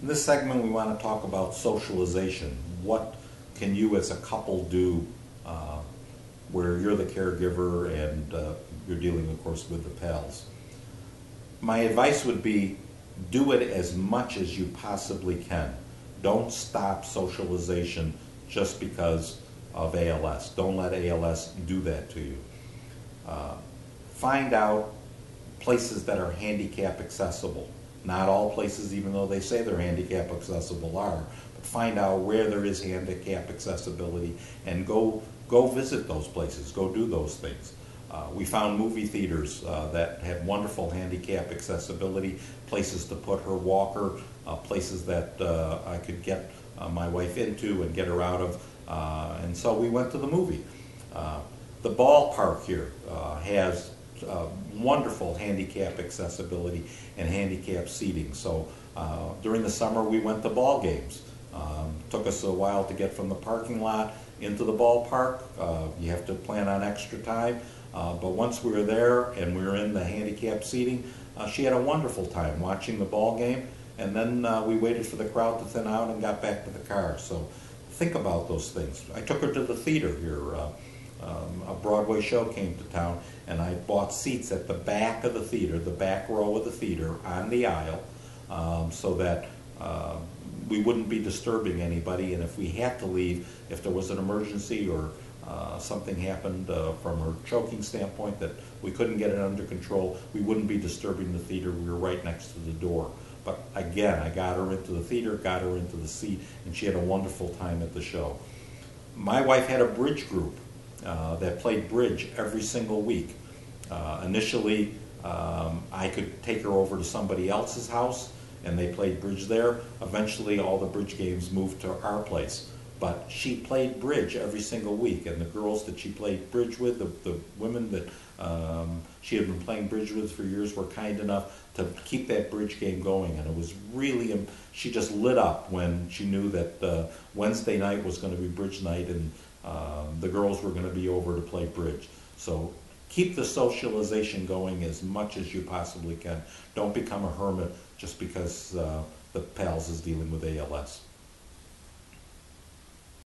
In this segment, we want to talk about socialization. What can you as a couple do where you're the caregiver and you're dealing, of course, with the pals? My advice would be do it as much as you possibly can. Don't stop socialization just because of ALS. Don't let ALS do that to you. Find out places that are handicap accessible. Not all places, even though they say they're handicap accessible, are. But find out where there is handicap accessibility and go visit those places. Go do those things. We found movie theaters that had wonderful handicap accessibility, places to put her walker, places that I could get my wife into and get her out of. And so we went to the movie. The ballpark here has wonderful handicap accessibility and handicap seating. So during the summer we went to ball games. Took us a while to get from the parking lot into the ballpark. You have to plan on extra time. But once we were there and we were in the handicap seating, she had a wonderful time watching the ball game. And then we waited for the crowd to thin out and got back to the car. So think about those things. I took her to the theater here. A Broadway show came to town, and I bought seats at the back of the theater, the back row of the theater, on the aisle, so that we wouldn't be disturbing anybody. And if we had to leave, if there was an emergency or something happened from her choking standpoint that we couldn't get it under control, we wouldn't be disturbing the theater. We were right next to the door. But again, I got her into the theater, got her into the seat, and she had a wonderful time at the show. My wife had a bridge group that played bridge every single week. Initially, I could take her over to somebody else's house and they played bridge there. Eventually, all the bridge games moved to our place. But she played bridge every single week, and the girls that she played bridge with, the women that she had been playing bridge with for years, were kind enough to keep that bridge game going. And it was really, she just lit up when she knew that Wednesday night was going to be bridge night and the girls were going to be over to play bridge. So keep the socialization going as much as you possibly can. Don't become a hermit just because the pals is dealing with ALS.